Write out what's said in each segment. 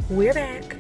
we're back.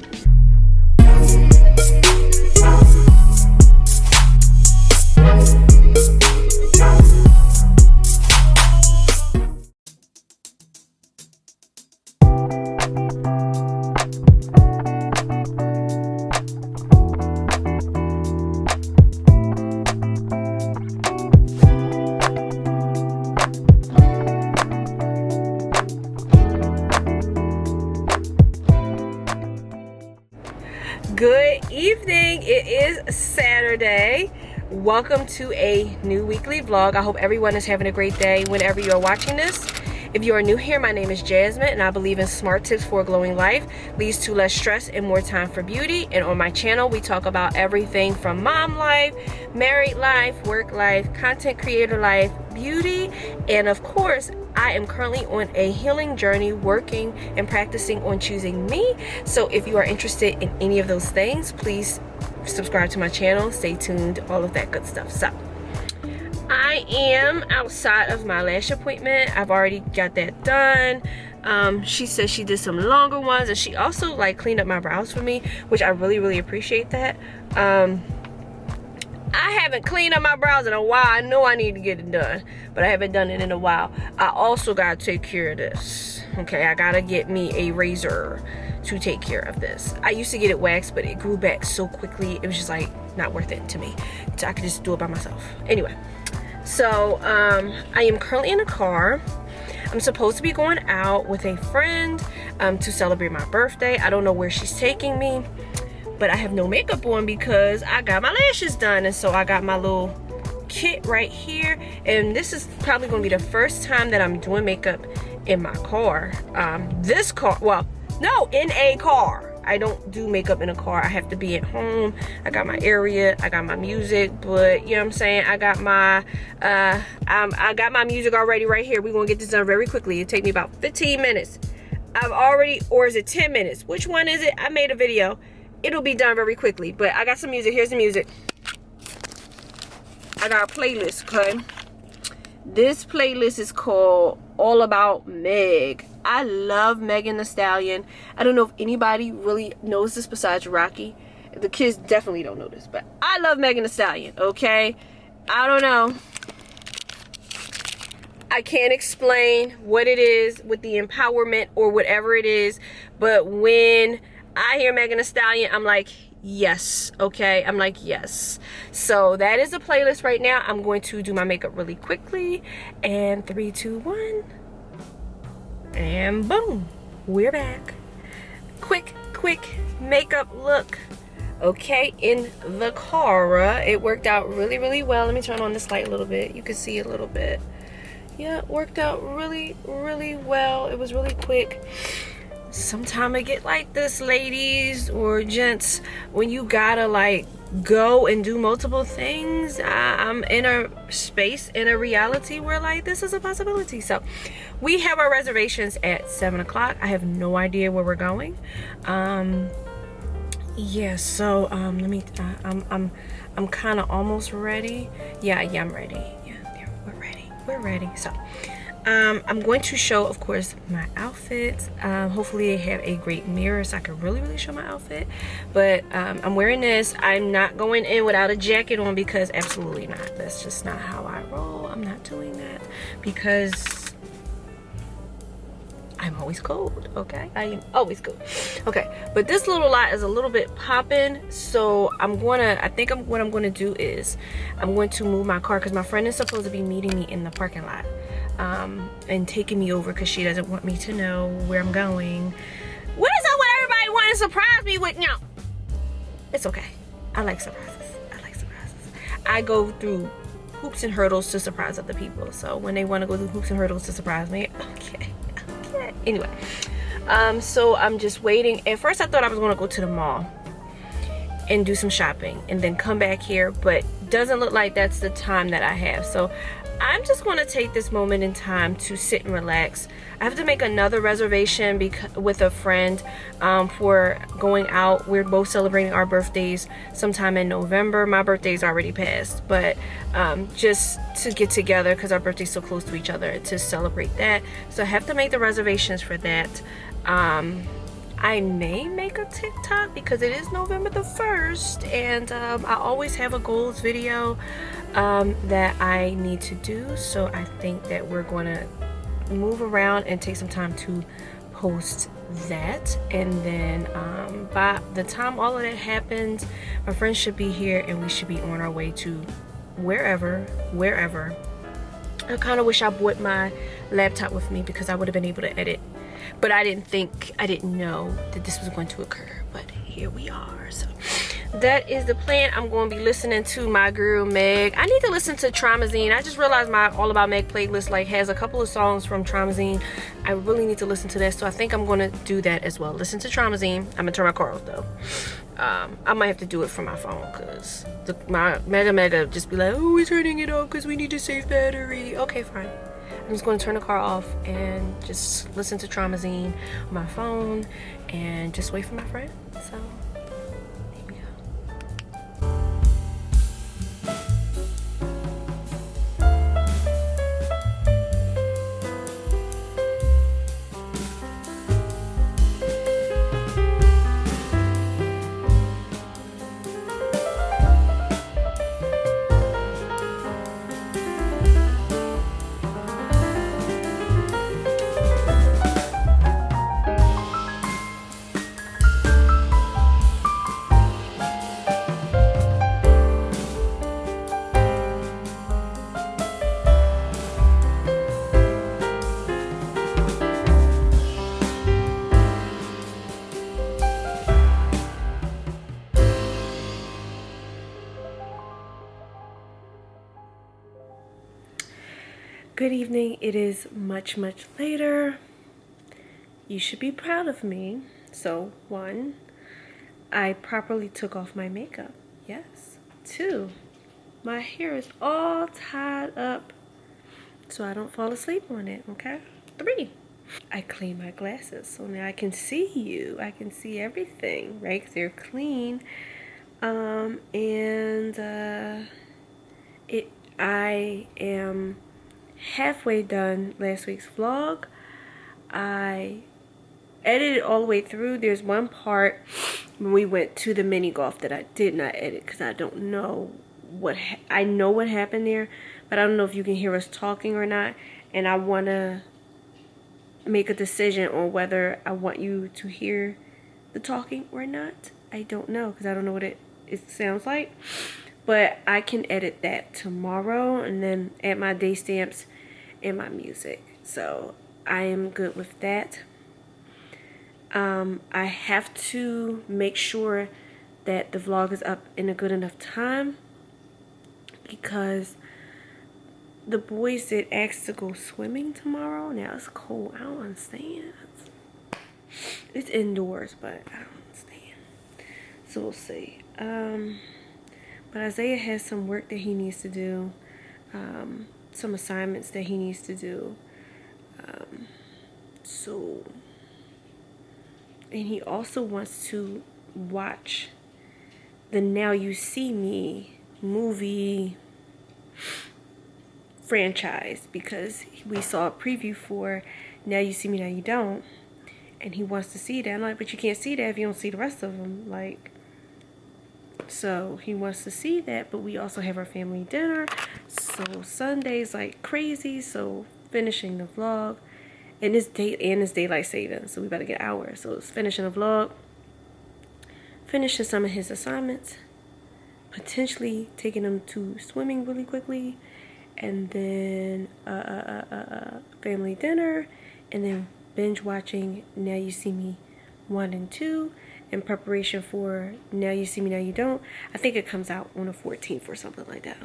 Good evening. It is Saturday. Welcome to a new weekly vlog. I hope everyone is having a great day whenever you're watching this. If you are new here, my name is Jasmine and I believe in smart tips for a glowing life leads to less stress and more time for beauty. And on my channel, we talk about everything from mom life, married life, work life, content creator life, beauty, and of course, I am currently on a healing journey, working and practicing on choosing me. So if you are interested in any of those things, please subscribe to my channel, stay tuned, all of that good stuff. So I am outside of my lash appointment. I've already got that done. She said she did some longer ones, and she also like cleaned up my brows for me, which I really appreciate that. I haven't cleaned up my brows in a while. I know I need to get it done, but I haven't done it in a while. I also gotta take care of this. Okay, I gotta get me a razor to take care of this. I used to get it waxed, but it grew back so quickly. It was just like not worth it to me. So I could just do it by myself. Anyway, so I am currently in a car. I'm supposed to be going out with a friend to celebrate my birthday. I don't know where she's taking me, but I have no makeup on because I got my lashes done. And so I got my little kit right here. And this is probably gonna be the first time that I'm doing makeup in my car. This car, well, no, in a car. I don't do makeup in a car. I have to be at home. I got my area, I got my music, but you know what I'm saying? I got my music already right here. We're gonna get this done very quickly. It take me about 15 minutes. I've already, or is it 10 minutes? Which one is it? I made a video. It'll be done very quickly, but I got some music. Here's the music. I got a playlist, okay? This playlist is called All About Meg. I love Megan Thee Stallion. I don't know if anybody really knows this besides Rocky. The kids definitely don't know this, but I love Megan Thee Stallion, okay? I don't know. I can't explain what it is with the empowerment or whatever it is, but when I hear Megan Thee Stallion, I'm like, yes, okay? I'm like, yes. So that is the playlist right now. I'm going to do my makeup really quickly. And 3, 2, 1. And boom, we're back. Quick makeup look. Okay, in the car. It worked out really well. Let me turn on this light a little bit. You can see a little bit. Yeah, it worked out really well. It was really quick. Sometimes I get like this, ladies or gents, when you gotta like go and do multiple things. I'm in a space, in a reality where like this is a possibility. So we have our reservations at 7 o'clock. I have no idea where we're going. Yeah, so let me I'm kind of almost ready. Yeah, I'm ready. Yeah, we're ready. So I'm going to show, of course, my outfits. Hopefully I have a great mirror so I can really show my outfit. But I'm wearing this. I'm not going in without a jacket on because absolutely not. That's just not how I roll. I'm not doing that because I'm always cold, okay? I am always cold. Okay, but this little lot is a little bit popping, so what I'm gonna do is I'm going to move my car because my friend is supposed to be meeting me in the parking lot. And taking me over because she doesn't want me to know where I'm going. What is up with everybody wanting to surprise me with? No, it's okay. I like surprises. I go through hoops and hurdles to surprise other people. So when they want to go through hoops and hurdles to surprise me, okay. Anyway, so I'm just waiting. At first I thought I was going to go to the mall and do some shopping and then come back here, but doesn't look like that's the time that I have. So I'm just going to take this moment in time to sit and relax. I have to make another reservation with a friend for going out. We're both celebrating our birthdays sometime in November. My birthday's already passed, but just to get together because our birthday's so close to each other to celebrate that. So I have to make the reservations for that. I may make a TikTok because it is November the 1st, and I always have a goals video that I need to do. So I think that we're going to move around and take some time to post that, and then by the time all of that happens, my friends should be here and we should be on our way to wherever. I kind of wish I brought my laptop with me because I would have been able to edit, but I didn't know that this was going to occur, but here we are. So that is the plan. I'm going to be listening to my girl Meg. I need to listen to Traumazine. I just realized my All About Meg playlist like has a couple of songs from Traumazine. I really need to listen to that, so I think I'm going to do that as well. Listen to Traumazine. I'm gonna turn my car off though. I might have to do it from my phone because my mega just be like, oh, we're turning it off because we need to save battery. Okay, fine. I'm just going to turn the car off and just listen to Traumazine on my phone and just wait for my friend. So here we go. Good evening. It is much later. You should be proud of me. So 1, I properly took off my makeup. Yes. 2, my hair is all tied up so I don't fall asleep on it. Okay. 3, I cleaned my glasses so now I can see you. I can see everything, right? 'Cause they're clean. I am halfway done last week's vlog. I edited all the way through. There's one part when we went to the mini golf that I did not edit because I don't know I know what happened there, but I don't know if you can hear us talking or not, and I want to make a decision on whether I want you to hear the talking or not. I don't know because I don't know what it sounds like. But I can edit that tomorrow and then add my day stamps and my music. So I am good with that. I have to make sure that the vlog is up in a good enough time because the boys did ask to go swimming tomorrow. Now it's cold. I don't understand. It's indoors, but I don't understand. So we'll see. But Isaiah has some work that he needs to do, some assignments that he needs to do. And he also wants to watch the Now You See Me movie franchise because we saw a preview for Now You See Me, Now You Don't, and he wants to see that. I'm like, but you can't see that if you don't see the rest of them. Like, so he wants to see that, but we also have our family dinner. So Sunday's like crazy. So finishing the vlog, and it's daylight savings, so we better get hours. So it's finishing the vlog, finishing some of his assignments, potentially taking him to swimming really quickly, and then family dinner, and then binge watching Now You See Me 1 and 2 in preparation for Now You See Me, Now You Don't. I think it comes out on the 14th or something like that.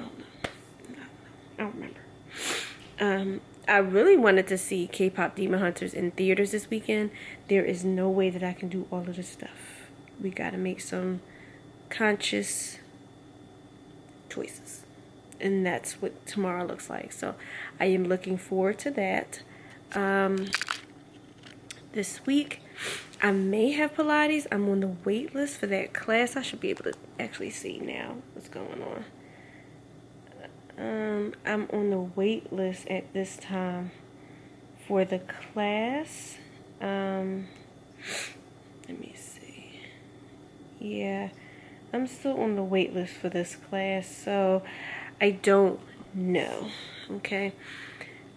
I don't remember. I really wanted to see K-pop Demon Hunters in theaters this weekend. There is no way that I can do all of this stuff. We got to make some conscious choices, and that's what tomorrow looks like. So I am looking forward to that. This week I may have Pilates. I'm on the wait list for that class. I should be able to actually see now what's going on. I'm on the wait list at this time for the class. And Yeah, I'm still on the wait list for this class, so I don't know. Okay,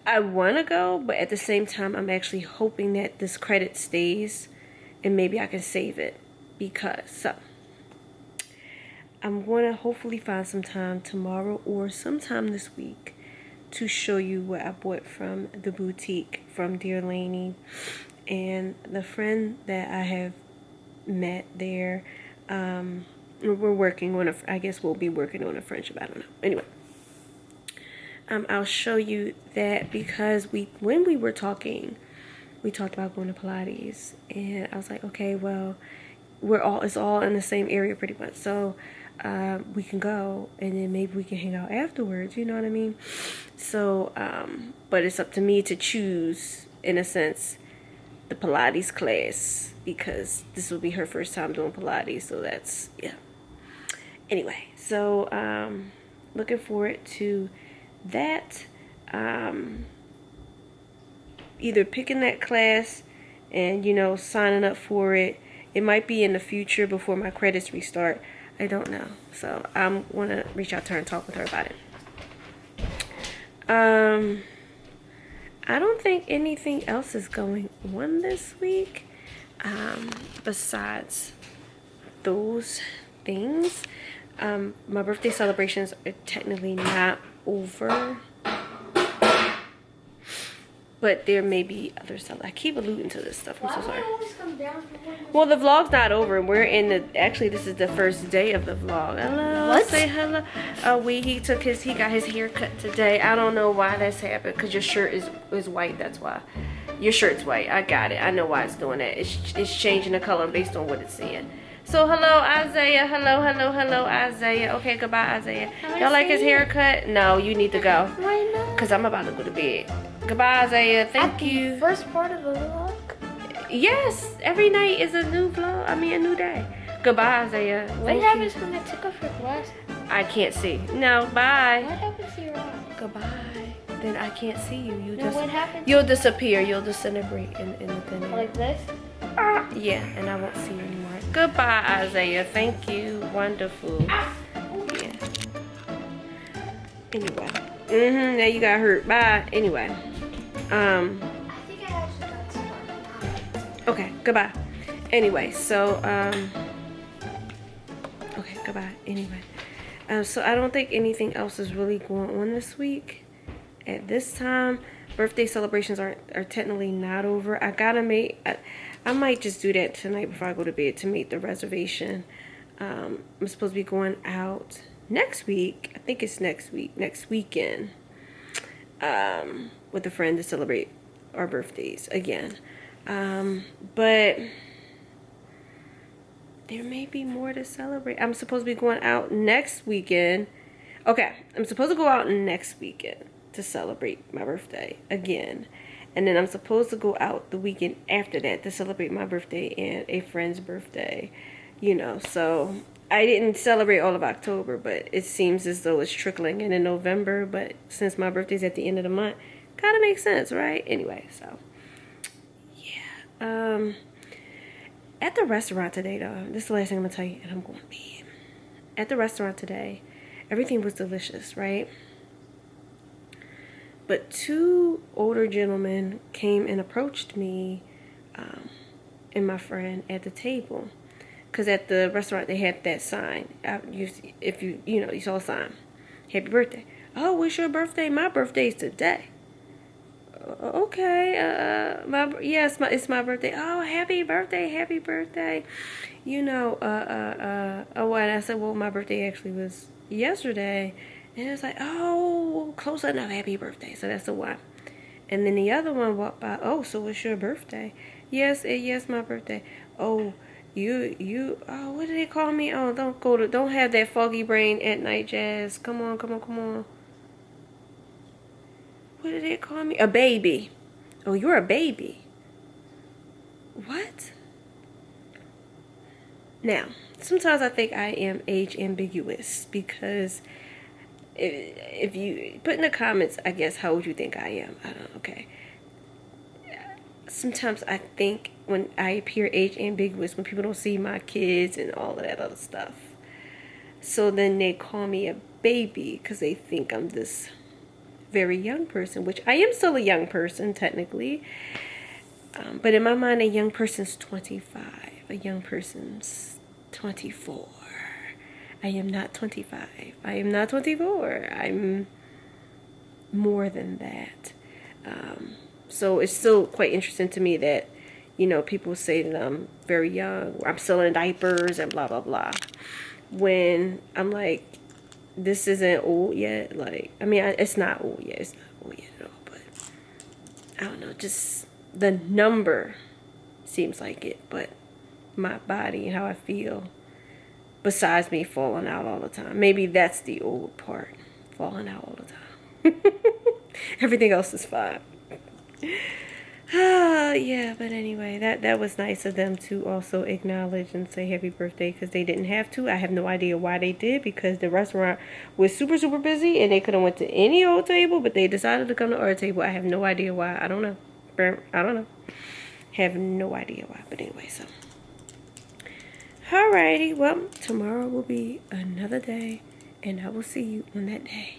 I want to go, but at the same time, I'm actually hoping that this credit stays and maybe I can save it, because so I'm going to hopefully find some time tomorrow or sometime this week to show you what I bought from the boutique from Dear Laney. And the friend that I have met there, we're working on I guess we'll be working on a friendship, I don't know. Anyway, I'll show you that, because when we were talking, we talked about going to Pilates, and I was like, okay, well, it's all in the same area pretty much, so we can go, and then maybe we can hang out afterwards, you know what I mean? So but it's up to me to choose, in a sense, the Pilates class, because this will be her first time doing Pilates, so that's, yeah. Anyway, so looking forward to that. Either picking that class and, you know, signing up for it. It might be in the future before my credits restart. I don't know. So I'm going to reach out to her and talk with her about it. I don't think anything else is going on this week besides those things. My birthday celebrations are technically not over, but there may be other stuff. I keep alluding to this stuff. I'm so sorry. Well, the vlog's not over. We're in the, actually, this is the first day of the vlog. Hello. What? Say hello. He got his hair cut today. I don't know why that's happened, because your shirt is white. That's why. Your shirt's white. I got it. I know why it's doing that. It's changing the color based on what it's saying. So hello, Isaiah. Hello, Isaiah. Okay, goodbye, Isaiah. Y'all like his haircut? No, you need to go. Why not? Because I'm about to go to bed. Goodbye, Isaiah. Thank you. First part of the vlog? Yes, every night is a new vlog. I mean, a new day. Goodbye, Isaiah. What happens when I take off your glasses? I can't see. No, bye. What happens to your eyes? Goodbye. Then I can't see you. What happens? You'll disappear. You'll disintegrate in the thin air. Like this? Yeah, and I won't see you anymore. Goodbye, Isaiah. Thank you. Wonderful. Yeah. Anyway. Now you got hurt. Bye. Anyway. I think I actually got smart. Okay, goodbye. Anyway, so okay, goodbye. Anyway. So I don't think anything else is really going on this week. At this time, birthday celebrations are technically not over. I might just do that tonight before I go to bed to make the reservation. I'm supposed to be going out next week. I think it's next weekend, with a friend to celebrate our birthdays again. But there may be more to celebrate. I'm supposed to be going out next weekend. Okay, I'm supposed to go out next weekend to celebrate my birthday again. And then I'm supposed to go out the weekend after that to celebrate my birthday and a friend's birthday. You know, so I didn't celebrate all of October, but it seems as though it's trickling in November. But since my birthday's at the end of the month, kind of makes sense, right? Anyway, so yeah. At the restaurant today, though, this is the last thing I'm gonna tell you, and I'm going to be at the restaurant today. Everything was delicious, right? But two older gentlemen came and approached me and my friend at the table. Because at the restaurant, they had that sign. If you saw a sign. Happy birthday. Oh, what's your birthday? My birthday's today. Okay. It's my birthday. Oh, happy birthday. You know, and I said, well, my birthday actually was yesterday. And it's like, oh, close enough, happy birthday. So that's the one. And then the other one walked by. Oh, so it's your birthday? Yes, my birthday. Oh, oh, what do they call me? Oh, don't have that foggy brain at night, Jazz. Come on. What did they call me? A baby. Oh, you're a baby. What? Now, sometimes I think I am age ambiguous, because if you put in the comments, I guess, how would you think I am? I don't know, okay. Sometimes I think when I appear age ambiguous, when people don't see my kids and all of that other stuff. So then they call me a baby because they think I'm this very young person, which I am still a young person technically. But in my mind, a young person's 25. A young person's 24. I am not 25. I am not 24. I'm more than that. So it's still quite interesting to me that, you know, people say that I'm very young, I'm still in diapers and blah, blah, blah. When I'm like, this isn't old yet. Like, I mean, it's not old yet. It's not old yet at all. But I don't know, just the number seems like it. But my body and how I feel, besides me falling out all the time. Maybe that's the old part, falling out all the time. Everything else is fine. Yeah, but anyway, that was nice of them to also acknowledge and say happy birthday, because they didn't have to. I have no idea why they did, because the restaurant was super, super busy and they could have went to any old table, but they decided to come to our table. I have no idea why. I don't know. Have no idea why, but anyway, so. Alrighty, well, tomorrow will be another day, and I will see you on that day.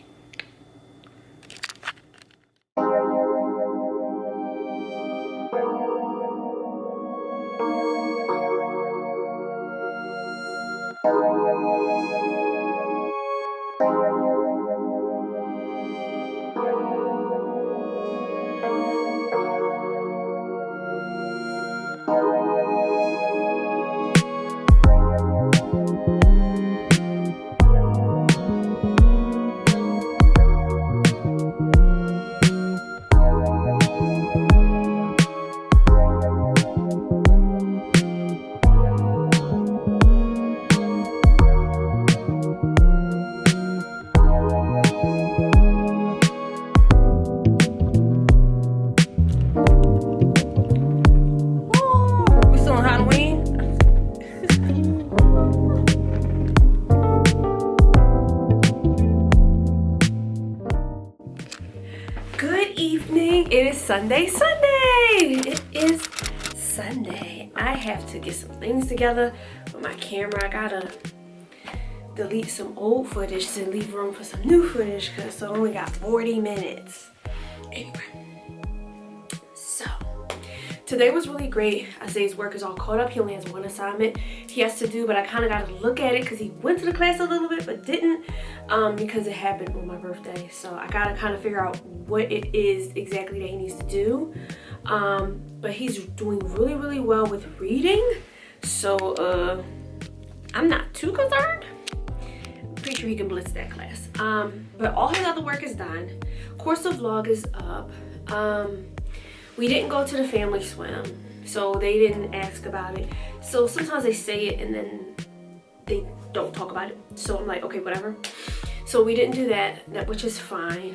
It is Sunday. It is Sunday. I have to get some things together with my camera. I gotta delete some old footage to leave room for some new footage, because I only got 40 minutes. Anyway, so today was really great. Isaiah's work is all caught up. He only has one assignment he has to do, but I kind of got to look at it because he went to the class a little bit but didn't, because it happened on my birthday. So I got to kind of figure out what it is exactly that he needs to do. But he's doing really, really well with reading. So I'm not too concerned. Pretty sure he can blitz that class. But all his other work is done. Of course, the vlog is up. We didn't go to the family swim, so they didn't ask about it. So sometimes they say it and then they don't talk about it. So I'm like, okay, whatever. So we didn't do that, which is fine.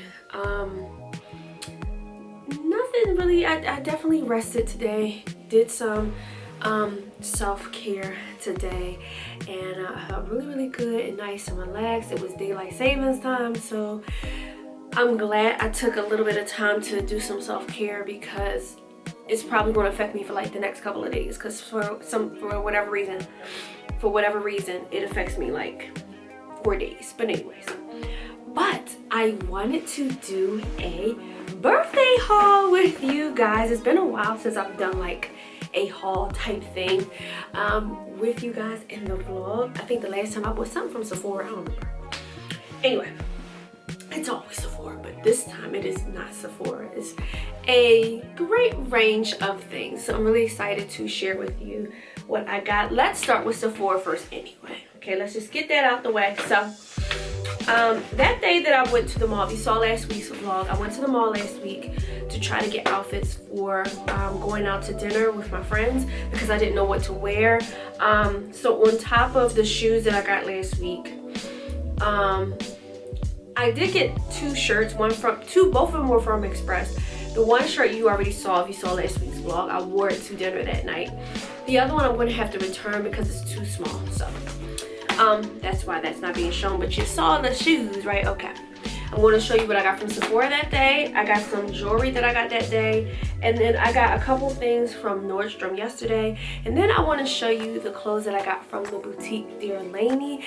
Nothing really. I definitely rested today. Did some self-care today, and I felt really, really good and nice and relaxed. It was daylight savings time, so I'm glad I took a little bit of time to do some self-care, because it's probably going to affect me for like the next couple of days, because for whatever reason it affects me like 4 days. But anyways, but I wanted to do a birthday haul with you guys. It's been a while since I've done like a haul type thing with you guys in the vlog. I think the last time I bought something from Sephora, I don't remember. Anyway, it's always Sephora, but this time it is not Sephora. It's a great range of things. So I'm really excited to share with you what I got. Let's start with Sephora first anyway. Okay, let's just get that out the way. So that day that I went to the mall, if you saw last week's vlog, I went to the mall last week to try to get outfits for going out to dinner with my friends, because I didn't know what to wear. So on top of the shoes that I got last week, I did get 2 shirts, both of them were from Express. The one shirt you already saw if you saw last week's vlog. I wore it to dinner that night. The other one I'm going to have to return because it's too small. So that's why that's not being shown. But you saw the shoes, right? Okay. I'm going to show you what I got from Sephora that day. I got some jewelry that I got that day. And then I got a couple things from Nordstrom yesterday. And then I want to show you the clothes that I got from the boutique Dear Laney,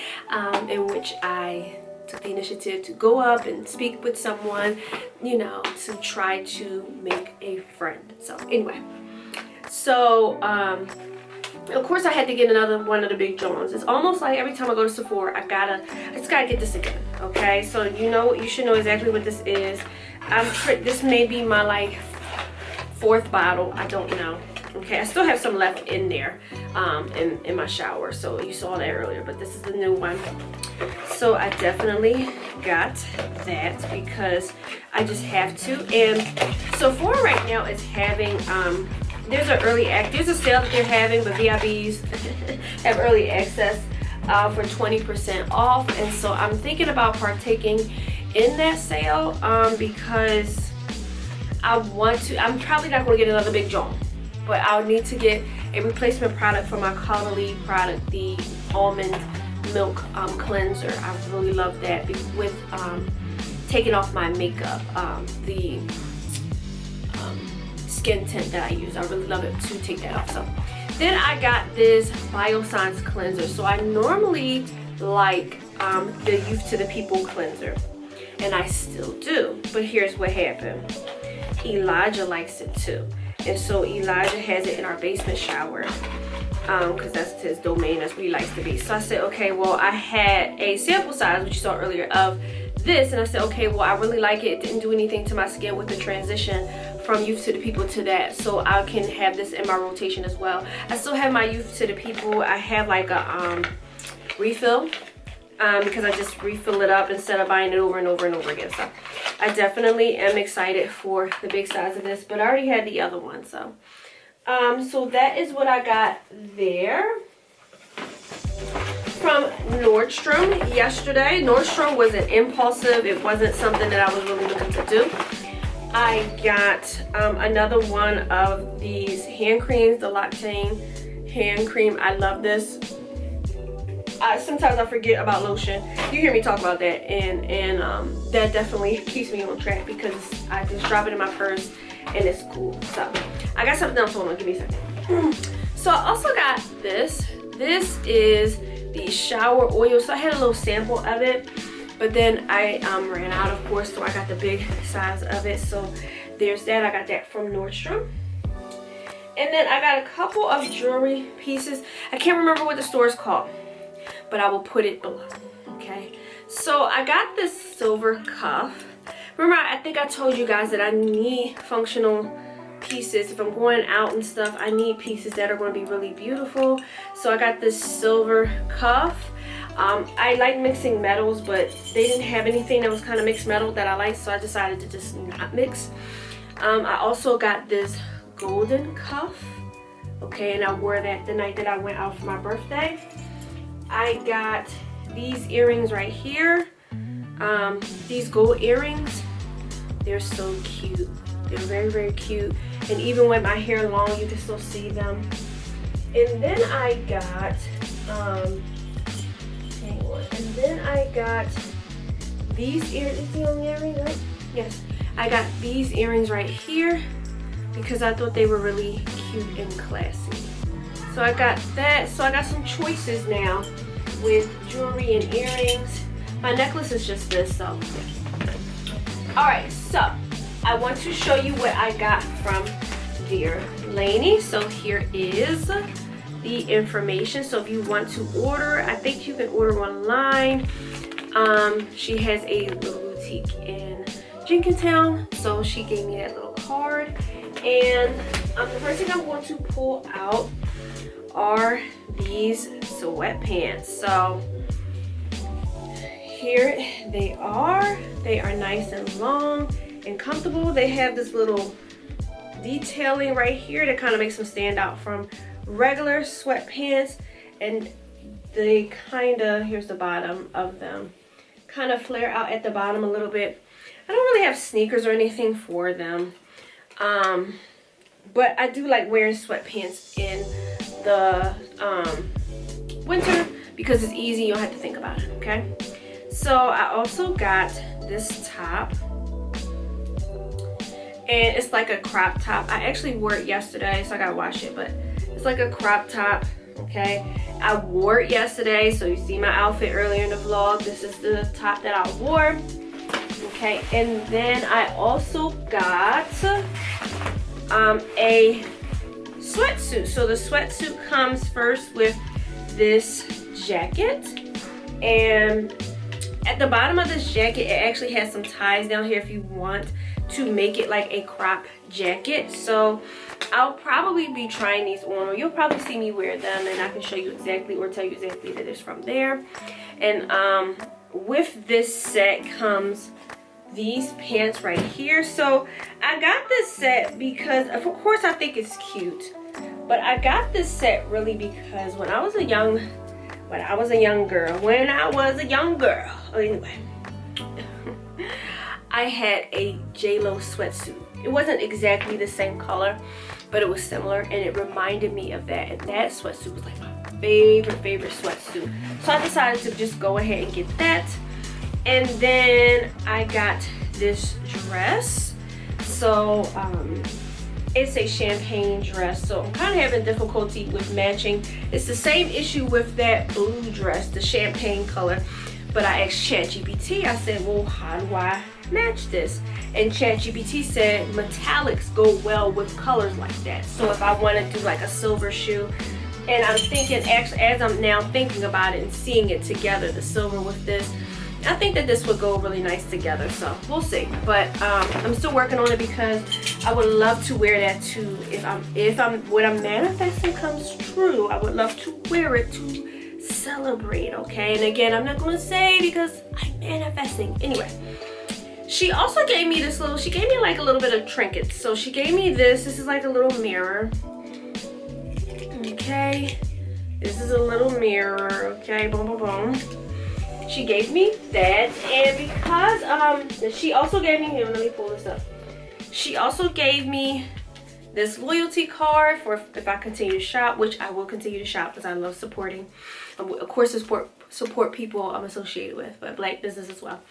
in which I took the initiative to go up and speak with someone, you know, to try to make a friend. So anyway, so of course I had to get another one of the big Johns. It's almost like every time I go to Sephora, I just gotta get this again. Okay, so you should know exactly what this is. This may be my like 4th bottle, I don't know. Okay, I still have some left in there in my shower, so you saw that earlier, but this is the new one. So I definitely got that because I just have to. And Sephora right now is having there's a sale that they're having, but VIBs have early access for 20% off. And so I'm thinking about partaking in that sale because I'm probably not going to get another big John, but I'll need to get a replacement product for my Caudalie product, the almond milk cleanser. I really love that with taking off my makeup, the skin tint that I use. I really love it to take that off. So then I got this Biossance cleanser. So I normally like the Youth to the People cleanser, and I still do, but here's what happened. Elijah likes it too, and so Elijah has it in our basement shower because that's his domain, that's where he likes to be. So I said, okay, well, I had a sample size, which you saw earlier, of this, and I said, okay, well, I really like it. It didn't do anything to my skin with the transition from Youth to the People to that, so I can have this in my rotation as well. I still have my Youth to the People. I have like a refill because I just refill it up instead of buying it over and over and over again. So I definitely am excited for the big size of this, but I already had the other one. So so that is what I got there from Nordstrom yesterday. Nordstrom was an impulsive. It wasn't something that I was really looking to do. I got another one of these hand creams, the Lactane hand cream. I love this. Sometimes I forget about lotion. You hear me talk about that, and that definitely keeps me on track because I just drop it in my purse and it's cool. So I got something else. Hold on, give me a second. So I also got this. This is the shower oil. So I had a little sample of it, but then I ran out, of course, so I got the big size of it. So there's that. I got that from Nordstrom. And then I got a couple of jewelry pieces. I can't remember what the store is called, but I will put it below. Okay, so I got this silver cuff. Remember, I think I told you guys that I need functional pieces. If I'm going out and stuff, I need pieces that are going to be really beautiful. So I got this silver cuff. I like mixing metals, but they didn't have anything that was kind of mixed metal that I liked, so I decided to just not mix. I also got this golden cuff. Okay, and I wore that the night that I went out for my birthday. I got these earrings right here. These gold earrings, they're so cute. They're very, very cute. And even with my hair long, you can still see them. And then I got, hang on. And then I got these earrings. Is the only earring, right? Yes. I got these earrings right here because I thought they were really cute and classy. So I got that. So I got some choices now with jewelry and earrings. My necklace is just this, so yeah. Alright, so I want to show you what I got from Dear Laney. So here is the information. So if you want to order, I think you can order online. She has a little boutique in Jenkintown, so she gave me that little card. And the first thing I'm going to pull out are these sweatpants. So here they are. They are nice and long and comfortable. They have this little detailing right here that kind of makes them stand out from regular sweatpants, and they kind of, here's the bottom of them, kind of flare out at the bottom a little bit. I don't really have sneakers or anything for them, but I do like wearing sweatpants in the winter because it's easy. You don't have to think about it. Okay, so I also got this top. And it's like a crop top. I actually wore it yesterday, so I gotta wash it, but it's like a crop top, okay? I wore it yesterday, so you see my outfit earlier in the vlog. This is the top that I wore, okay? And then I also got a sweatsuit. So the sweatsuit comes first with this jacket, and at the bottom of this jacket, it actually has some ties down here if you want to make it like a crop jacket. So I'll probably be trying these on, or you'll probably see me wear them, and I can show you exactly or tell you exactly that it's from there. And with this set comes these pants right here. So I got this set because of course I think it's cute, but I got this set really because when I was a young girl, anyway, I had a J-Lo sweatsuit. It wasn't exactly the same color, but it was similar, and it reminded me of that. And that sweatsuit was like my favorite sweatsuit. So I decided to just go ahead and get that. And then I got this dress. So it's a champagne dress. So I'm kind of having difficulty with matching. It's the same issue with that blue dress, the champagne color. But I asked ChatGPT, I said, well, how do I match this? And ChatGPT said metallics go well with colors like that. So if I want to do like a silver shoe, and I'm thinking, actually, as I'm now thinking about it and seeing it together, the silver with this, I think that this would go really nice together. So we'll see. But I'm still working on it because I would love to wear that too. If what I'm manifesting comes true, I would love to wear it to celebrate, okay? And again, I'm not gonna say because I'm manifesting. Anyway, she also gave me this little, she gave me like a little bit of trinkets. So she gave me this is like a little mirror, okay? This is a little mirror, okay? Boom, boom, boom. She gave me that, and because she also gave me, here, let me pull this up. She also gave me this loyalty card for if I continue to shop, which I will continue to shop because I love supporting. Of course, support people I'm associated with, but Black business as well.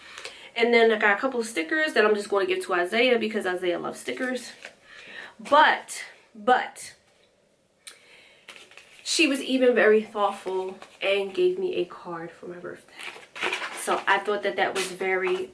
And then I got a couple of stickers that I'm just going to give to Isaiah because Isaiah loves stickers. But she was even very thoughtful and gave me a card for my birthday. So I thought that that was very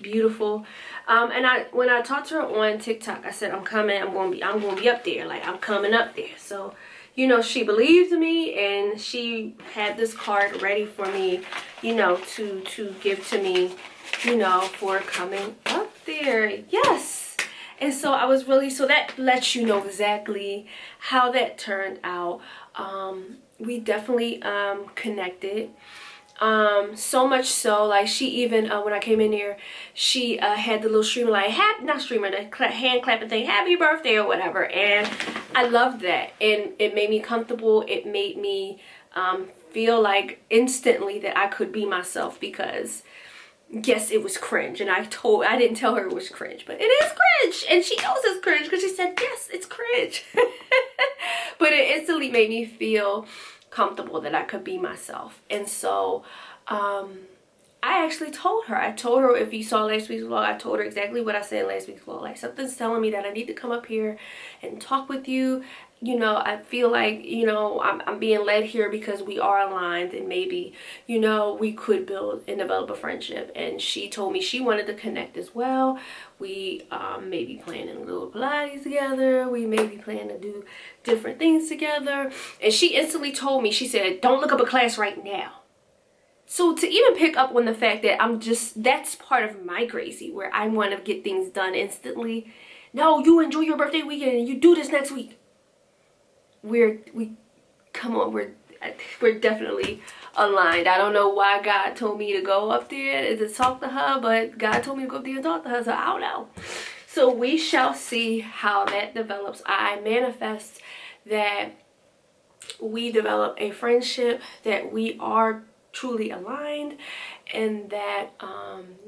beautiful. And when I talked to her on TikTok, I said, I'm coming, I'm gonna be up there, like I'm coming up there. So, you know, she believed me, and she had this card ready for me, you know, to give to me, you know, for coming up there. Yes. And so I was really, so that lets you know exactly how that turned out. We definitely connected. So much so, like, she even when I came in here, she had the little streamer, like, the hand clapping thing, happy birthday or whatever, and I loved that, and it made me comfortable. It made me feel like instantly that I could be myself, because yes, it was cringe, and I didn't tell her it was cringe, but it is cringe, and she knows it's cringe because she said, yes, it's cringe. But it instantly made me feel comfortable that I could be myself. And so I actually told her, if you saw last week's vlog, I told her exactly what I said in last week's vlog, like, something's telling me that I need to come up here and talk with you. You know, I feel like, you know, I'm being led here because we are aligned, and maybe, you know, we could build and develop a friendship. And she told me she wanted to connect as well. We may be planning a little pilates together. We may be planning to do different things together. And she instantly told me, she said, don't look up a class right now. So to even pick up on the fact that that's part of my crazy, where I want to get things done instantly. No, you enjoy your birthday weekend and you do this next week. We're definitely aligned. I don't know why God told me to go up there to talk to her, but God told me to go up there and talk to her, so I don't know. So we shall see how that develops. I manifest that we develop a friendship, that we are truly aligned, and that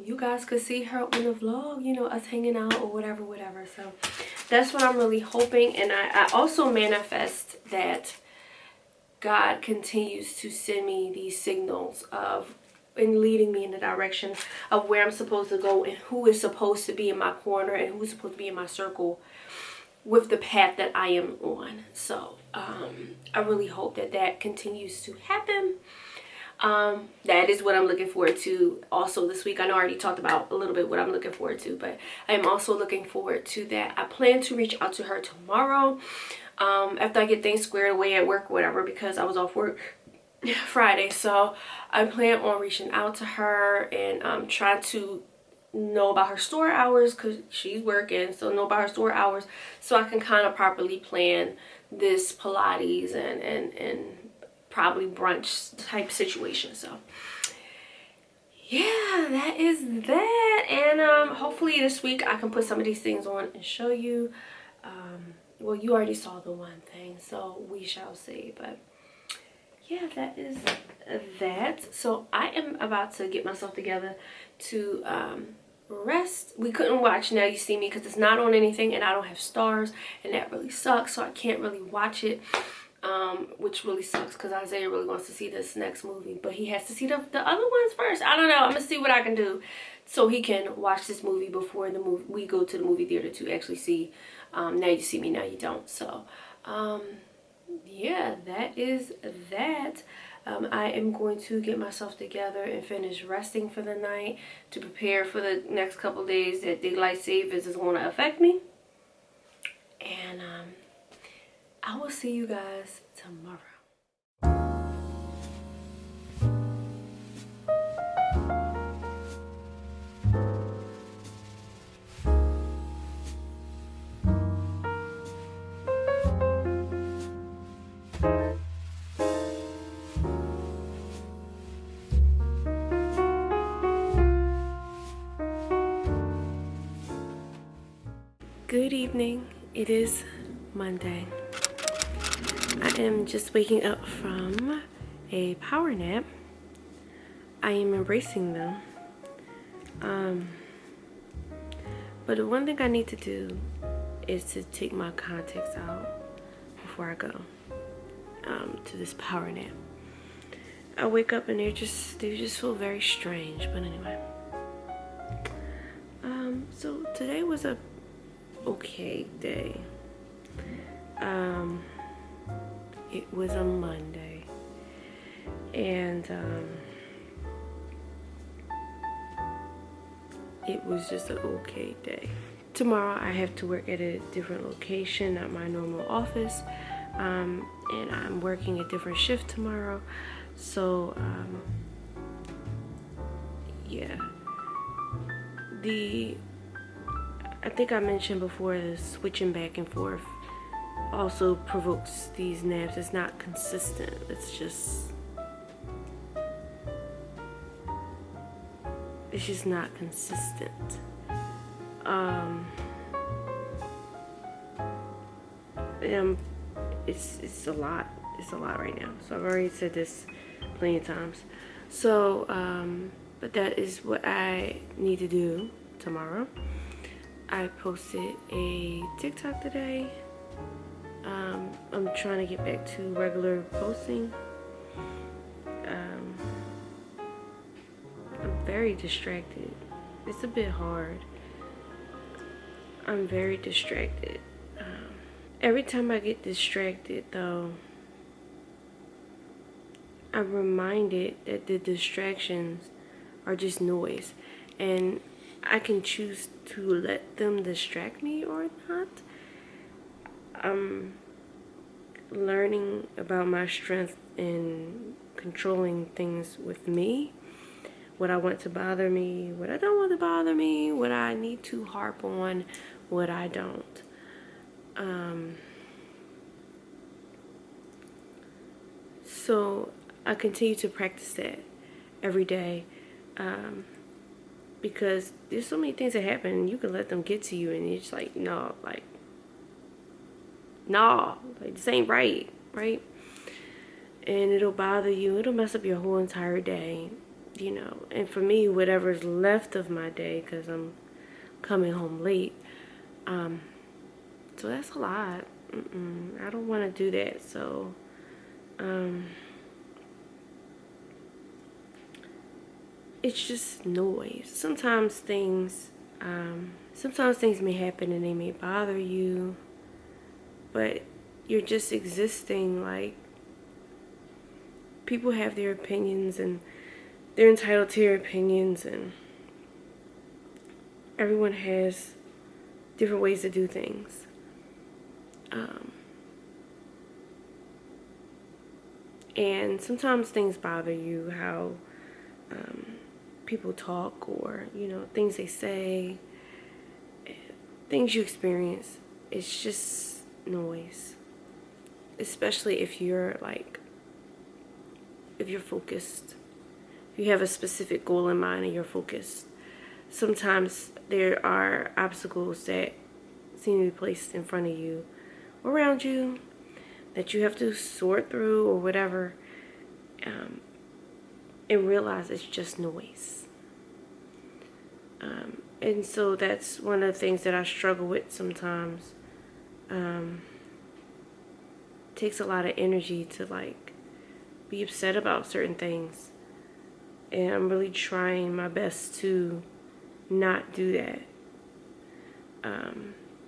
you guys could see her on the vlog, you know, us hanging out or whatever. So that's what I'm really hoping. And I also manifest that God continues to send me these signals of and leading me in the direction of where I'm supposed to go and who is supposed to be in my corner and who's supposed to be in my circle with the path that I am on. So I really hope that that continues to happen. That is what I'm looking forward to also this week. I know I already talked about a little bit what I'm looking forward to, but I am also looking forward to that. I plan to reach out to her tomorrow after I get things squared away at work or whatever, because I was off work Friday. So I plan on reaching out to her and trying to know about her store hours, because she's working, so know about her store hours so I can kind of properly plan this Pilates and probably brunch type situation. So yeah, that is that. And hopefully this week I can put some of these things on and show you. Well, you already saw the one thing, so we shall see. But yeah, that is that. So I am about to get myself together to rest. We couldn't watch Now You See Me because it's not on anything and I don't have stars, and that really sucks, so I can't really watch it, which really sucks because Isaiah really wants to see this next movie, but he has to see the other ones first. I don't know. I'm gonna see what I can do so he can watch this movie before we go to the movie theater to actually see Now You See Me, Now You Don't. So yeah, that is that. I am going to get myself together and finish resting for the night to prepare for the next couple days that daylight savings is going to affect me. And I will see you guys tomorrow. Good evening. It is Monday. I am just waking up from a power nap. I am embracing them. But the one thing I need to do is to take my contacts out before I go to this power nap. I wake up and they just feel very strange. But anyway, so today was a okay day. It was a Monday, and it was just an okay day. Tomorrow I have to work at a different location, not my normal office, and I'm working a different shift tomorrow. So yeah, I think I mentioned before, the switching back and forth also provokes these naps. It's not consistent. It's just not consistent. It's a lot. It's a lot right now. So I've already said this plenty of times. So but that is what I need to do tomorrow. I posted a TikTok today. I'm trying to get back to regular posting. I'm very distracted. It's a bit hard. I'm very distracted. Every time I get distracted though, I'm reminded that the distractions are just noise, and I can choose to let them distract me or not. I'm learning about my strength in controlling things with me. What I want to bother me, what I don't want to bother me, what I need to harp on, what I don't. So I continue to practice that every day. Because there's so many things that happen and you can let them get to you and it's like, no, like this ain't right? And it'll bother you. It'll mess up your whole entire day, you know. And for me, whatever's left of my day, because I'm coming home late, so that's a lot. I don't want to do that. So it's just noise. Sometimes things may happen and they may bother you, but you're just existing. Like, people have their opinions and they're entitled to their opinions, and everyone has different ways to do things. And sometimes things bother you, how people talk, or, you know, things they say, things you experience. It's just noise. Especially if you're focused. If you have a specific goal in mind and you're focused. Sometimes there are obstacles that seem to be placed in front of you or around you that you have to sort through or whatever, and realize it's just noise. And so that's one of the things that I struggle with sometimes. It takes a lot of energy to like be upset about certain things, and I'm really trying my best to not do that,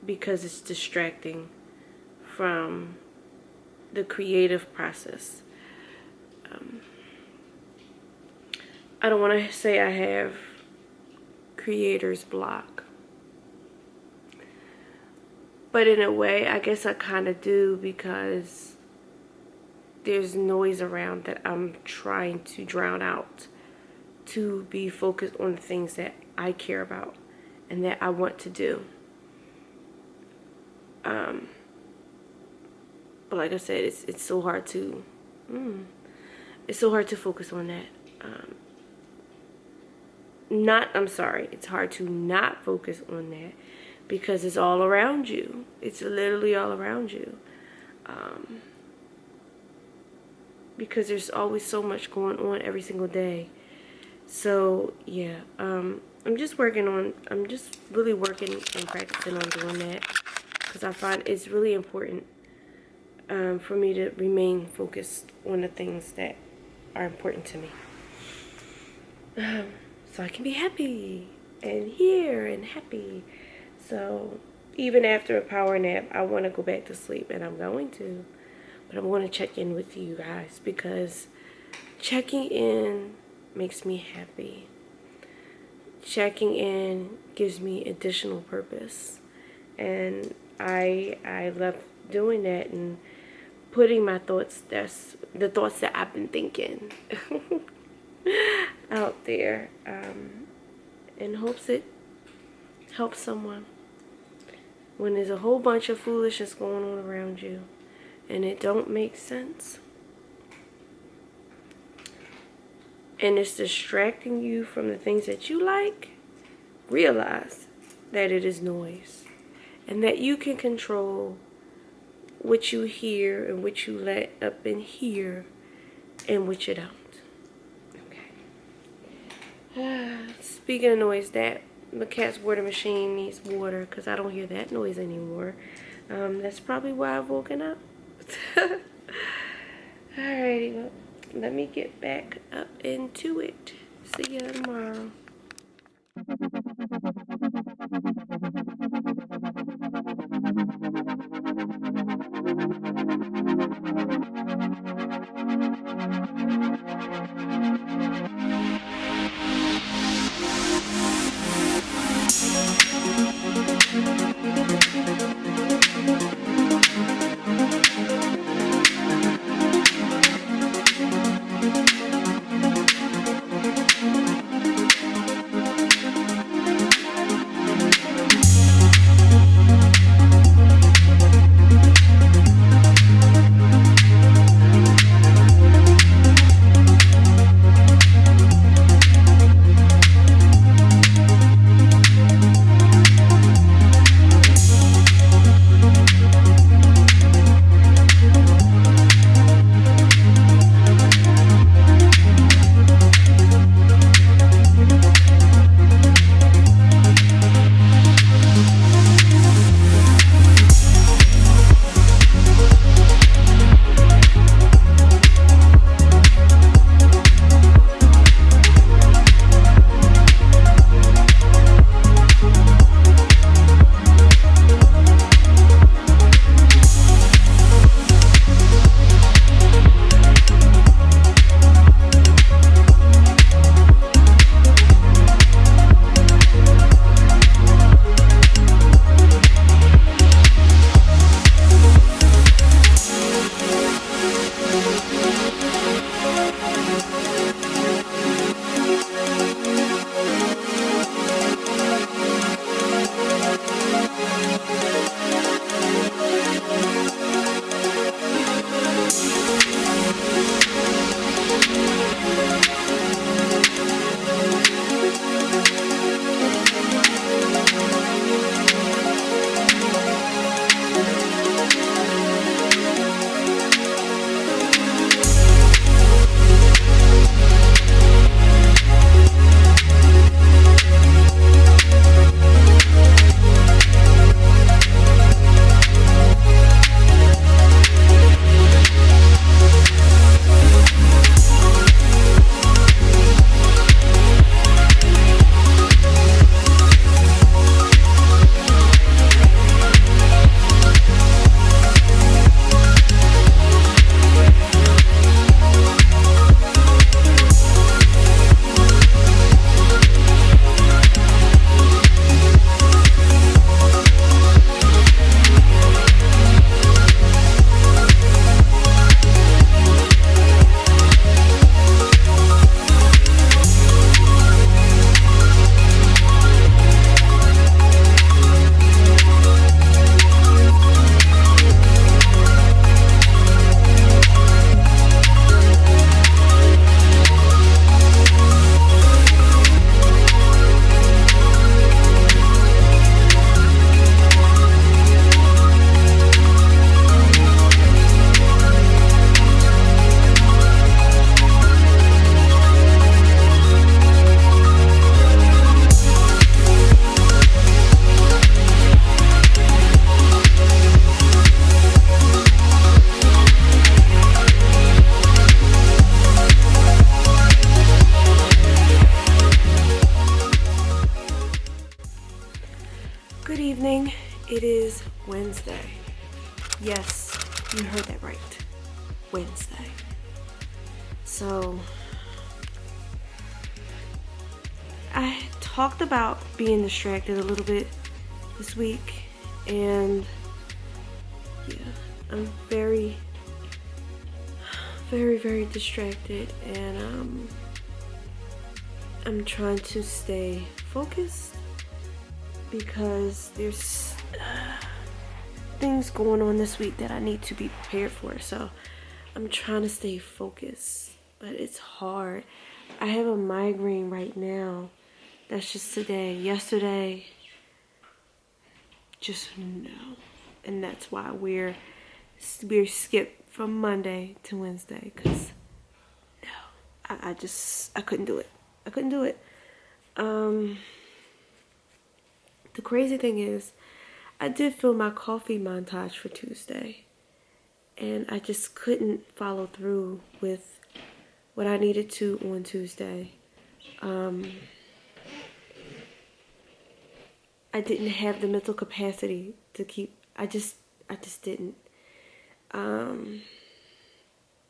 because it's distracting from the creative process. I don't want to say I have creator's block, but in a way I guess I kind of do, because there's noise around that I'm trying to drown out to be focused on the things that I care about and that I want to do. But like I said, it's so hard to focus on that. It's hard to not focus on that, because it's all around you. It's literally all around you. Because there's always so much going on every single day. So yeah, I'm just really working and practicing on doing that, because I find it's really important for me to remain focused on the things that are important to me, so I can be happy and here and happy. So even after a power nap, I want to go back to sleep, and I'm going to, but I'm going to check in with you guys, because checking in makes me happy. Checking in gives me additional purpose, and I love doing that and putting my thoughts, the thoughts that I've been thinking out there, in hopes it helps someone. When there's a whole bunch of foolishness going on around you and it don't make sense, and it's distracting you from the things that you like, realize that it is noise, and that you can control what you hear and what you let up in here and what you don't. Okay. Speaking of noise, that the cat's water machine needs water, because I don't hear that noise anymore. That's probably why I've woken up. Alrighty, well, let me get back up into it. See ya tomorrow. Wednesday. Yes, you heard that right. Wednesday. So I talked about being distracted a little bit this week, and yeah, I'm very distracted, and I'm trying to stay focused because there's things going on this week that I need to be prepared for. So I'm trying to stay focused, but it's hard. I have a migraine right now. That's just today. Yesterday, just no. And that's why we're skipped from Monday to Wednesday, because no, I couldn't do it. I couldn't do it. The crazy thing is, I did film my coffee montage for Tuesday, and I just couldn't follow through with what I needed to on Tuesday. I didn't have the mental capacity to keep. I just didn't. And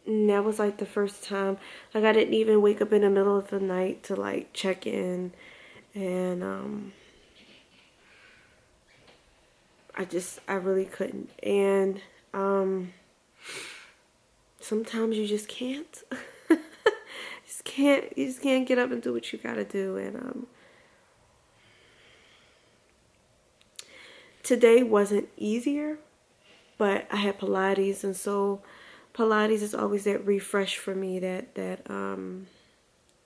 that was like the first time. Like, I didn't even wake up in the middle of the night to like check in, and I really couldn't. And sometimes you just can't. You just can't get up and do what you gotta do. And today wasn't easier, but I had Pilates, and so Pilates is always that refresh for me, that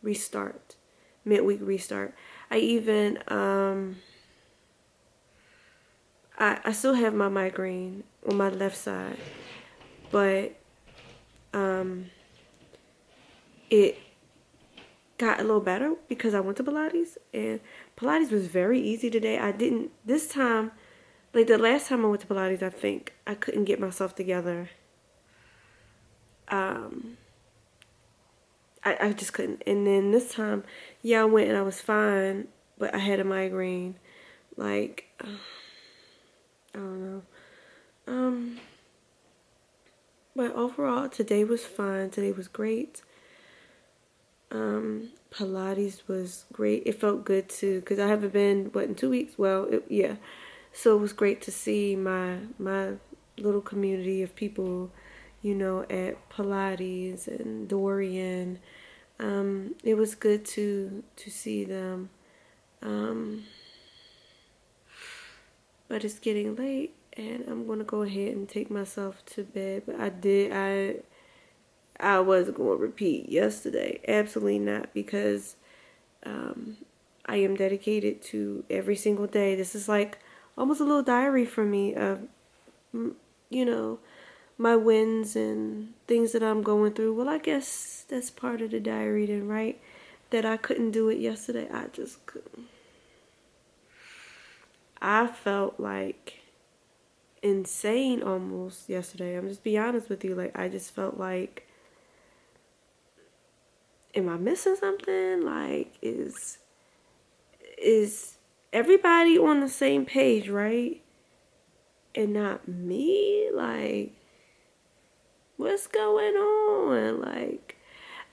restart, midweek restart. I even I still have my migraine on my left side, but it got a little better because I went to Pilates, and Pilates was very easy today. I didn't, this time, like the last time I went to Pilates, I think I couldn't get myself together. I just couldn't. And then this time, yeah, I went and I was fine, but I had a migraine. Like, I don't know. But overall, today was fine. Today was great. Pilates was great. It felt good too, because I haven't been, in 2 weeks? Well, yeah. So it was great to see my little community of people, at Pilates and Dorian. It was good to see them. But it's getting late, and I'm going to go ahead and take myself to bed. But I wasn't going to repeat yesterday. Absolutely not, because I am dedicated to every single day. This is like almost a little diary for me of, my wins and things that I'm going through. Well, I guess that's part of the diary then, right? That I couldn't do it yesterday. I just couldn't. I felt like insane almost yesterday. I'm just be honest with you. Like, I just felt like, am I missing something? Like, is everybody on the same page, right? And not me? Like, what's going on? Like,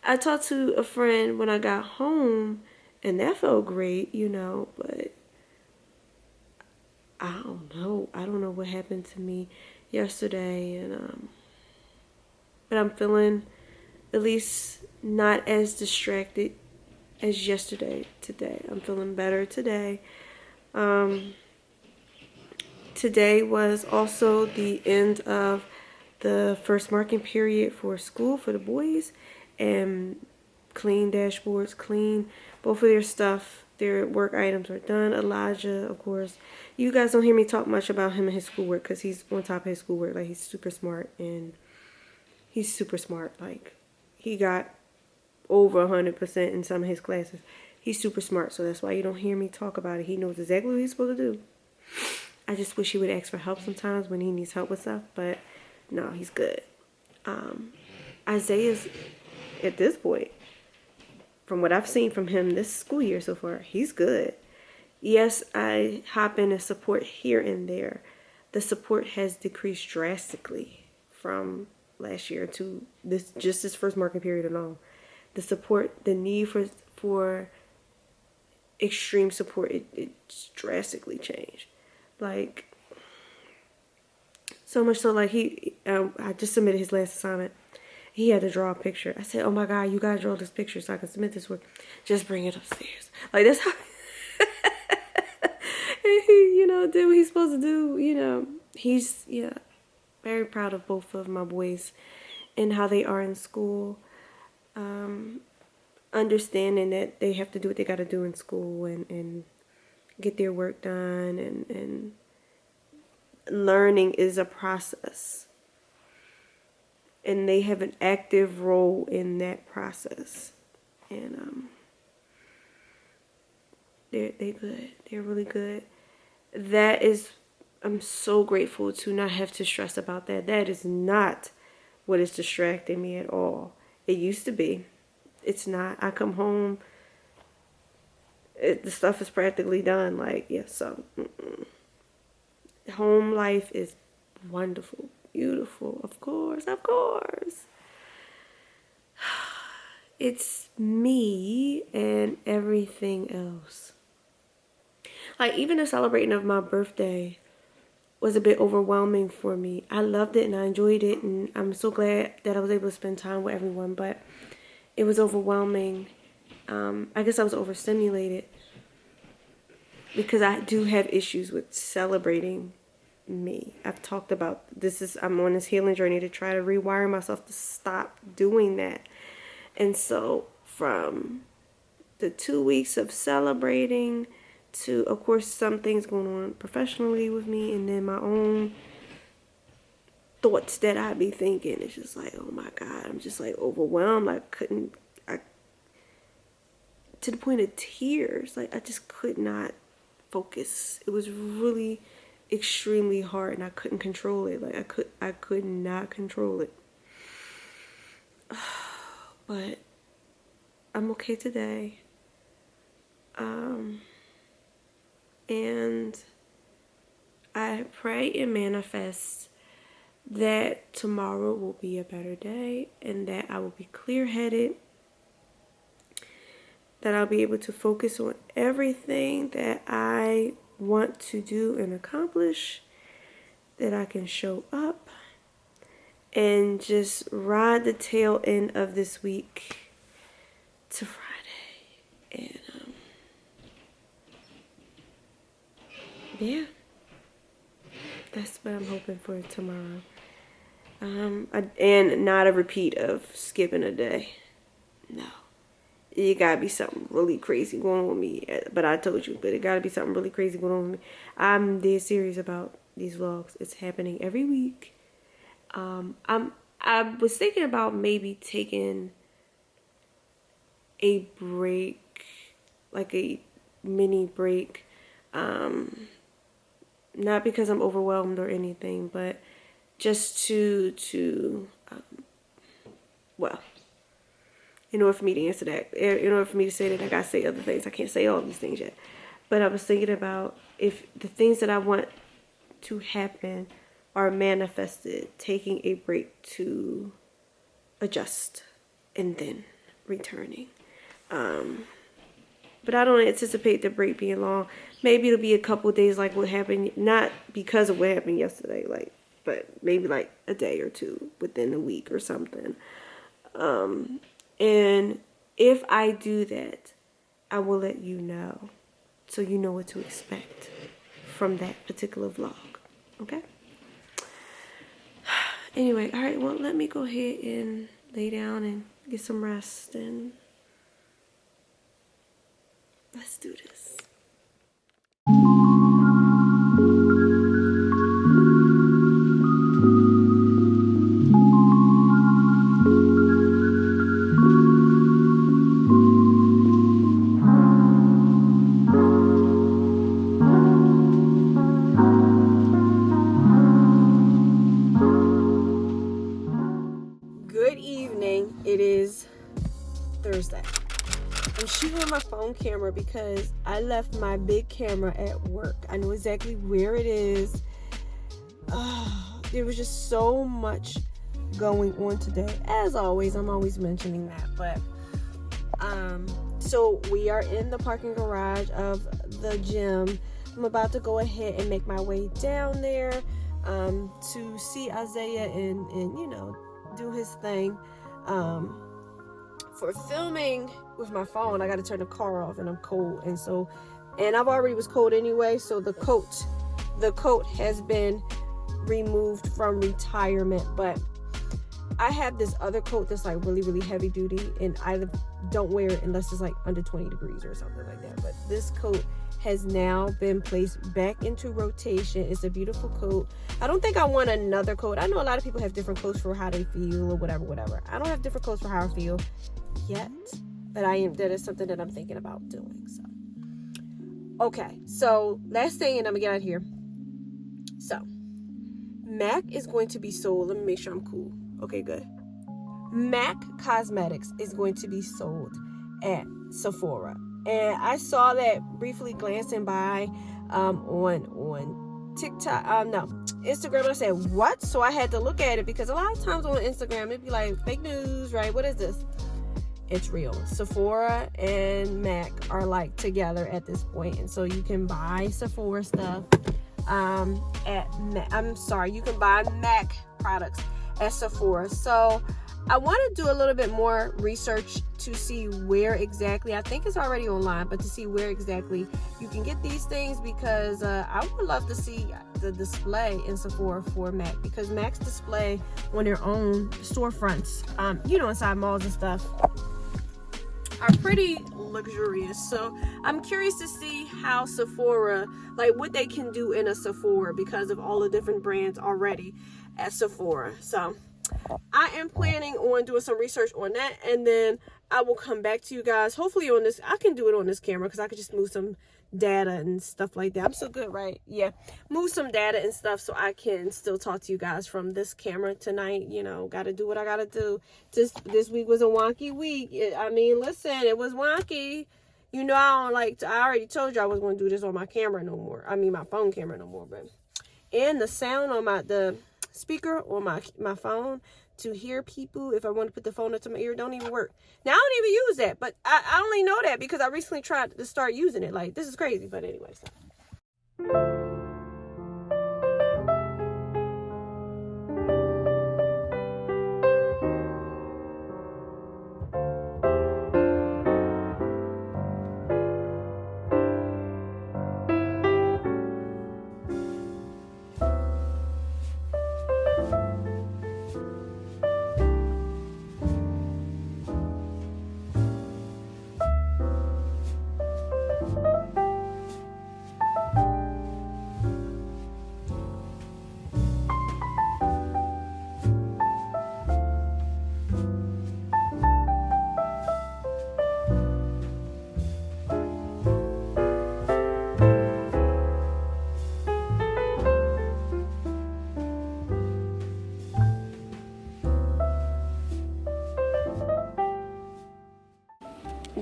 I talked to a friend when I got home, and that felt great, but I don't know. I don't know what happened to me yesterday, and but I'm feeling at least not as distracted as yesterday. Today, I'm feeling better today. Today was also the end of the first marking period for school for the boys, and clean dashboards, clean both of their stuff. Their work items are done. Elijah, of course, you guys don't hear me talk much about him and his schoolwork because he's on top of his schoolwork. Like, he's super smart, and he's super smart. Like, he got over 100% in some of his classes. He's super smart, so that's why you don't hear me talk about it. He knows exactly what he's supposed to do. I just wish he would ask for help sometimes when he needs help with stuff, but no, he's good. Isaiah's, at this point, from what I've seen from him this school year so far, he's good. Yes, I hop in and support here and there, the support has decreased drastically from last year to this first market period alone. The support, the need for extreme support, it's drastically changed. Like, so much so, like, I just submitted his last assignment. He had to draw a picture. I said, oh my God, you gotta draw this picture so I can submit this work. Just bring it upstairs. Like, that's how, you know, did what he's supposed to do. You know, he's, yeah, very proud of both of my boys and how they are in school. Understanding that they have to do what they got to do in school and get their work done, and learning is a process, and they have an active role in that process, and they're good. They're really good. That is, I'm so grateful to not have to stress about that. That is not what is distracting me at all. It used to be. It's not. I come home, the stuff is practically done. Like, yeah, so home life is wonderful, beautiful, of course. It's me and everything else. Like, even the celebrating of my birthday was a bit overwhelming for me. I loved it and I enjoyed it, and I'm so glad that I was able to spend time with everyone, but it was overwhelming. I guess I was overstimulated because I do have issues with celebrating me. I've talked about this. I'm on this healing journey to try to rewire myself to stop doing that. And so from the 2 weeks of celebrating to, of course, some things going on professionally with me, and then my own thoughts that I be thinking, it's just like, oh my God, I'm just like overwhelmed. To the point of tears. Like, I just could not focus. It was really extremely hard, and I couldn't control it. Like, I could not control it. But I'm okay today. And I pray and manifest that tomorrow will be a better day, and that I will be clear-headed, that I'll be able to focus on everything that I want to do and accomplish, that I can show up and just ride the tail end of this week to Friday. And yeah, that's what I'm hoping for tomorrow. And not a repeat of skipping a day. No. It gotta be something really crazy going on with me. But I told you, but it gotta be something really crazy going on with me. I'm dead serious about these vlogs. It's happening every week. I was thinking about maybe taking a break, like a mini break. Not because I'm overwhelmed or anything, but just well, in order for me to answer that, in order for me to say that, I gotta say other things. I can't say all these things yet. But I was thinking about, if the things that I want to happen are manifested, taking a break to adjust and then returning. But I don't anticipate the break being long. Maybe it'll be a couple days like what happened, not because of what happened yesterday, like, but maybe like a day or two within a week or something. And if I do that, I will let you know, so you know what to expect from that particular vlog. Okay? Anyway, all right, well, let me go ahead and lay down and get some rest, and let's do this. Good evening. It is Thursday. I'm shooting with my phone camera because I left my big camera at work. I know exactly where it is. there was just so much going on today. As always, I'm always mentioning that, but so we are in the parking garage of the gym. I'm about to go ahead and make my way down there to see Isaiah and you know, do his thing. For filming with my phone, I got to turn the car off, and I'm cold, and I've already was cold anyway, so the coat has been removed from retirement. But I have this other coat that's like really, really heavy duty, and I don't wear it unless it's like under 20 degrees or something like that. But this coat has now been placed back into rotation. It's a beautiful coat. I don't think I want another coat. I know a lot of people have different coats for how they feel or whatever. I don't have different coats for how I feel yet, but that is something that I'm thinking about doing. So okay, so last thing, and I'm gonna get out of here. So MAC is going to be sold. Let me make sure I'm cool. Okay, good. MAC Cosmetics is going to be sold at Sephora, and I saw that briefly glancing by on TikTok, no, Instagram. I said, what? So I had to look at it, because a lot of times on Instagram it'd be like fake news, right? What is this? It's real. Sephora and MAC are like together at this point, and so you can buy Sephora stuff you can buy MAC products at Sephora. So I want to do a little bit more research to see where exactly, I think it's already online, but to see where exactly you can get these things, because I would love to see the display in Sephora for MAC, because MAC's display on their own storefronts, you know, inside malls and stuff, are pretty luxurious. So I'm curious to see how Sephora, like what they can do in a Sephora, because of all the different brands already at Sephora. So I am planning on doing some research on that, and then I will come back to you guys. Hopefully on this, I can do it on this camera, because I could just move some data and stuff like that. I'm so good, right? Yeah, move some data and stuff so I can still talk to you guys from this camera tonight. You know, gotta do what I gotta do. Just this week was a wonky week. I mean, listen, it was wonky. You know, I don't like to, I already told you I wasn't going to do this on my camera no more. I mean, my phone camera no more. But and the sound on the speaker on my phone to hear people, if I want to put the phone up to my ear, don't even work. Now, I don't even use that, but I only know that because I recently tried to start using it. Like, this is crazy, but anyway. So.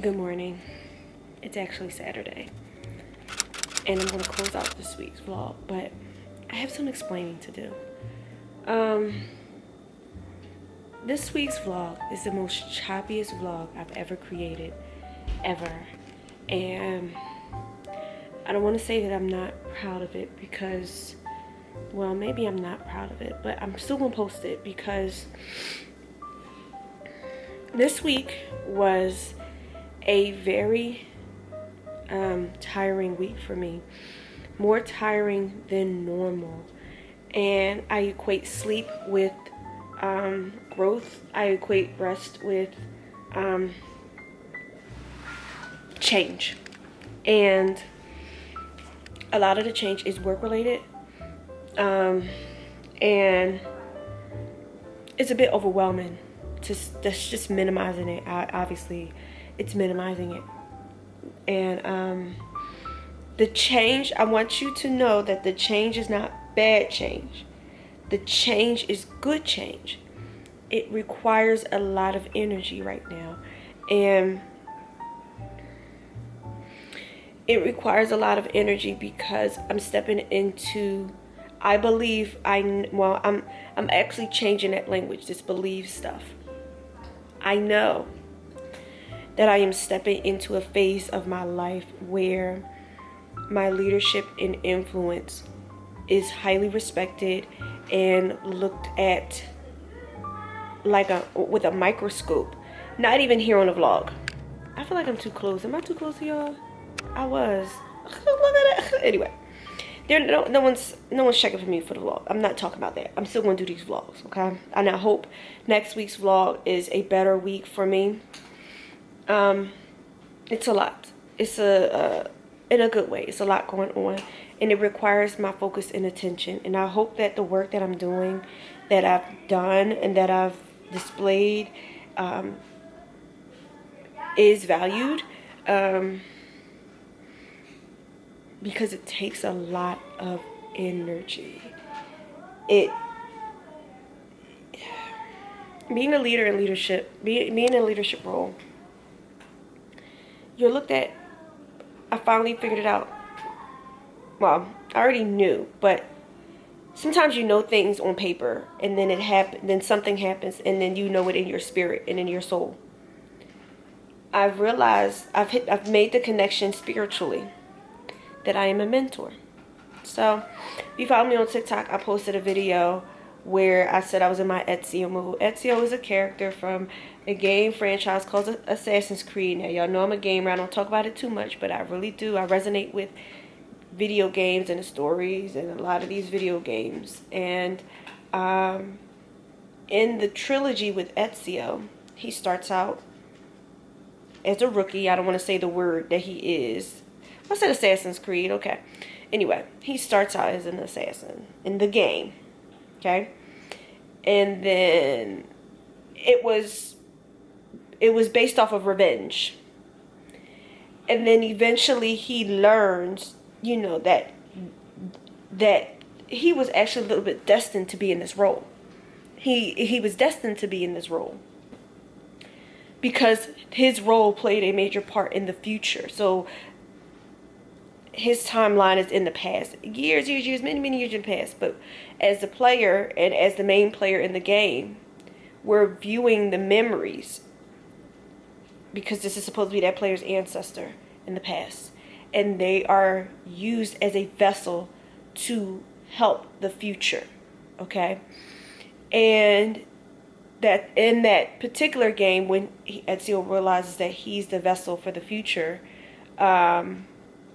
Good morning. It's actually Saturday, and I'm going to close out this week's vlog, but I have some explaining to do. This week's vlog is the most choppiest vlog I've ever created, ever. And I don't want to say that I'm not proud of it, because, well, maybe I'm not proud of it, but I'm still going to post it, because this week was a very tiring week for me, more tiring than normal. And I equate sleep with growth. I equate rest with change, and a lot of the change is work related, and it's a bit overwhelming. That's just minimizing it. Obviously it's minimizing it. And the change, I want you to know that the change is not bad change. The change is good change. It requires a lot of energy right now, and it requires a lot of energy because I'm stepping into I believe I'm actually changing that language, this believe stuff. I know that I am stepping into a phase of my life where my leadership and influence is highly respected and looked at like with a microscope. Not even here on the vlog. I feel like I'm too close. Am I too close to y'all? I was. Look at that. Anyway. No one's checking for me for the vlog. I'm not talking about that. I'm still going to do these vlogs, okay? And I hope next week's vlog is a better week for me. It's a lot. It's in a good way. It's a lot going on, and it requires my focus and attention. And I hope that the work that I'm doing, that I've done, and that I've displayed, is valued. Because it takes a lot of energy. Being a leader in leadership, being in a leadership role, you're looked at. I finally figured it out. Well, I already knew, but sometimes you know things on paper, and then then something happens, and then you know it in your spirit and in your soul. I've realized I've made the connection spiritually that I am a mentor. So if you follow me on TikTok, I posted a video where I said I was in my Ezio mood. Ezio is a character from a game franchise called Assassin's Creed. Now y'all know I'm a gamer. I don't talk about it too much, but I really do. I resonate with video games and the stories and a lot of these video games. And in the trilogy with Ezio, he starts out as a rookie. I don't want to say the word that he is. I said Assassin's Creed, okay. Anyway, he starts out as an assassin in the game, okay? And then it was based off of revenge. And then eventually he learns, you know, that he was actually a little bit destined to be in this role. He was destined to be in this role because his role played a major part in the future. So his timeline is in the past. Years, many years in the past. But as the player and as the main player in the game, we're viewing the memories because this is supposed to be that player's ancestor in the past. And they are used as a vessel to help the future. Okay? And that in that particular game, when Ezio realizes that he's the vessel for the future,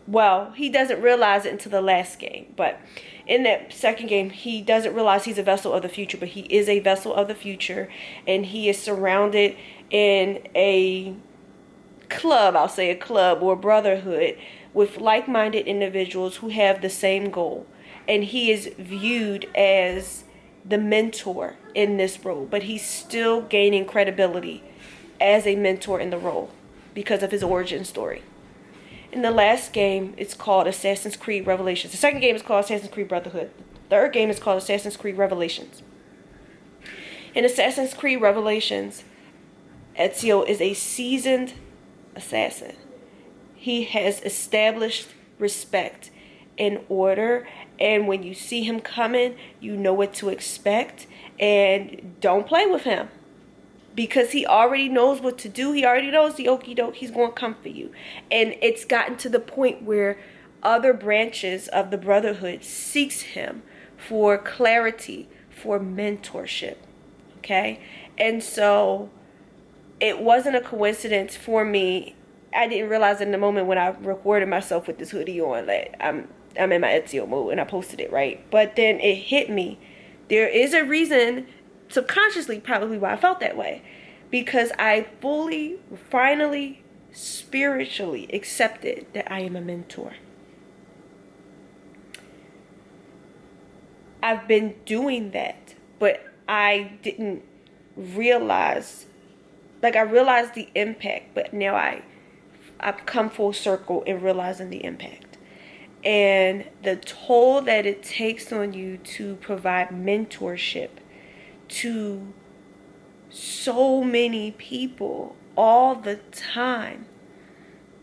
well, he doesn't realize it until the last game. But in that second game, he doesn't realize he's a vessel of the future. But he is a vessel of the future. And he is surrounded in a club, I'll say a club or brotherhood, with like-minded individuals who have the same goal. And he is viewed as the mentor in this role. But he's still gaining credibility as a mentor in the role because of his origin story. In the last game, it's called Assassin's Creed Revelations. The second game is called Assassin's Creed Brotherhood. The third game is called Assassin's Creed Revelations. In Assassin's Creed Revelations, Ezio is a seasoned assassin. He has established respect and order, and when you see him coming, you know what to expect, and don't play with him. Because he already knows what to do. He already knows the okie doke. He's going to come for you. And it's gotten to the point where other branches of the Brotherhood seeks him for clarity, for mentorship. Okay? And so it wasn't a coincidence for me. I didn't realize in the moment when I recorded myself with this hoodie on that I'm in my Ezio mode, and I posted it, right? But then it hit me. There is a reason, subconsciously probably, why I felt that way, because I finally spiritually accepted that I am a mentor. I've been doing that, but I didn't realize, like I realized the impact, but now I've come full circle in realizing the impact and the toll that it takes on you to provide mentorship to so many people all the time.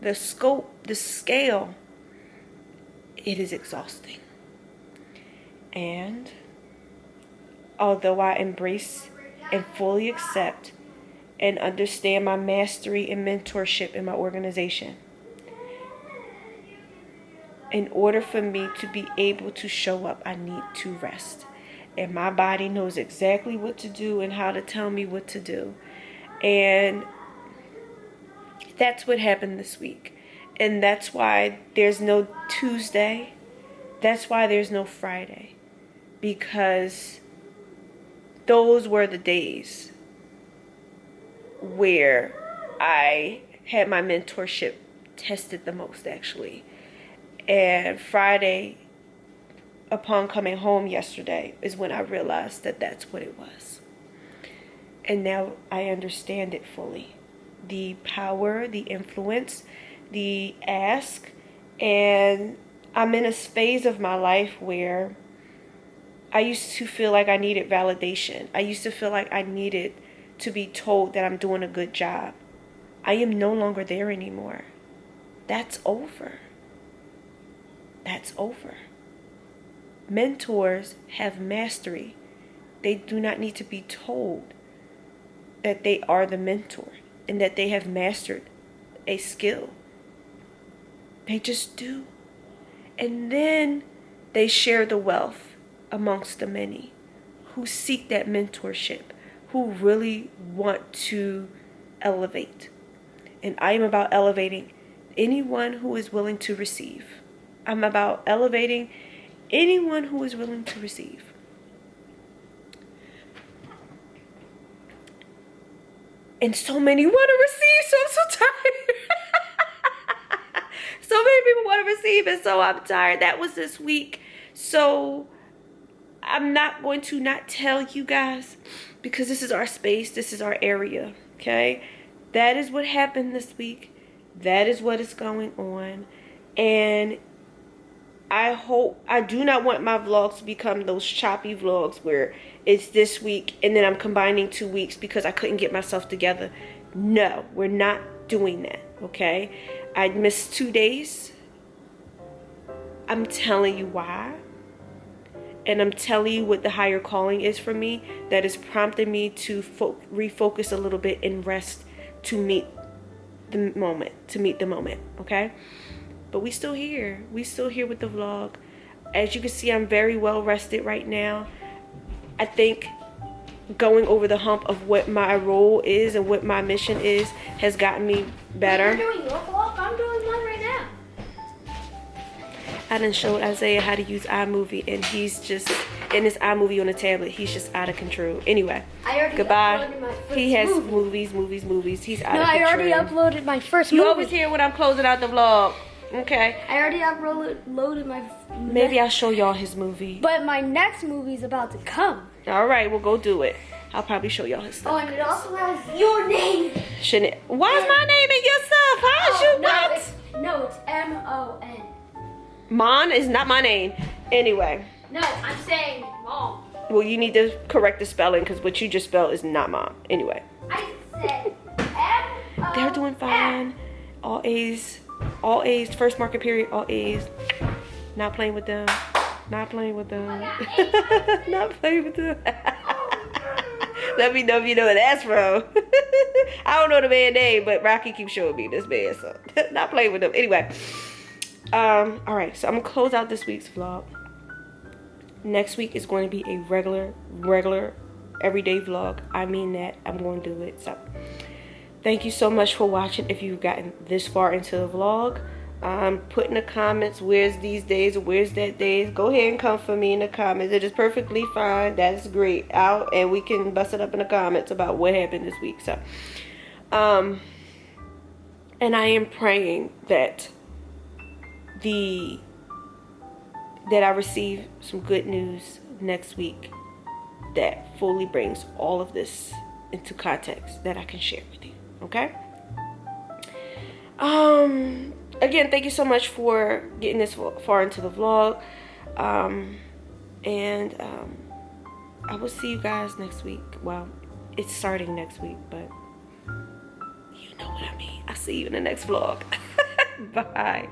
The scope, the scale, it is exhausting. And although I embrace and fully accept and understand my mastery and mentorship in my organization, in order for me to be able to show up, I need to rest. And my body knows exactly what to do and how to tell me what to do. And that's what happened this week. And that's why there's no Tuesday. That's why there's no Friday. Because those were the days where I had my mentorship tested the most, actually. And Friday, upon coming home yesterday, is when I realized that that's what it was. And now I understand it fully. The power, the influence, the ask. And I'm in a phase of my life where I used to feel like I needed validation. I used to feel like I needed to be told that I'm doing a good job. I am no longer there anymore. That's over. That's over. Mentors have mastery. They do not need to be told that they are the mentor and that they have mastered a skill. They just do. And then they share the wealth amongst the many who seek that mentorship, who really want to elevate. And I am about elevating anyone who is willing to receive. I'm about elevating anyone who is willing to receive. And so many want to receive, so I'm so tired. So many people want to receive, and so I'm tired. That was this week. So I'm not going to not tell you guys, because this is our space. This is our area, okay? That is what happened this week. That is what is going on. And I do not want my vlogs to become those choppy vlogs where it's this week and then I'm combining 2 weeks because I couldn't get myself together. No, we're not doing that, okay? I missed 2 days. I'm telling you why. And I'm telling you what the higher calling is for me that is prompting me to refocus a little bit and rest to meet the moment, okay? But we still here. We still here with the vlog. As you can see, I'm very well rested right now. I think going over the hump of what my role is and what my mission is has gotten me better. You're doing your vlog? I'm doing one right now. I done showed Isaiah how to use iMovie, and he's just in this iMovie on the tablet. He's just out of control. Anyway, goodbye. He has movies. He's out of control. I already uploaded my first movie. You always here when I'm closing out the vlog. Okay. I already uploaded my... Maybe I'll show y'all his movie. But my next movie is about to come. All right, we'll go do it. I'll probably show y'all his stuff. Oh, and it also has your name. Shouldn't it? Why is my name in your stuff? How's you what? No, it's M-O-N. Mon is not my name. Anyway. No, I'm saying mom. Well, you need to correct the spelling because what you just spelled is not mom. Anyway. I said M-O-N. They're doing fine. All A's. All A's. First market period. All A's. Not playing with them. Not playing with them. Not playing with them. Let me know if you know what that's from. I don't know the man's name, but Rocky keeps showing me this man, so not playing with them. Anyway. Alright, so I'm gonna close out this week's vlog. Next week is going to be a regular, everyday vlog. I mean that. I'm going to do it. So, thank you so much for watching. If you've gotten this far into the vlog, put in the comments where's these days or where's that days. Go ahead and come for me in the comments. It is perfectly fine. That's great. Out and we can bust it up in the comments about what happened this week. So, and I am praying that I receive some good news next week that fully brings all of this into context that I can share with you. Okay? Again, thank you so much for getting this far into the vlog. And I will see you guys next week. Well, it's starting next week, but you know what I mean. I'll see you in the next vlog. Bye.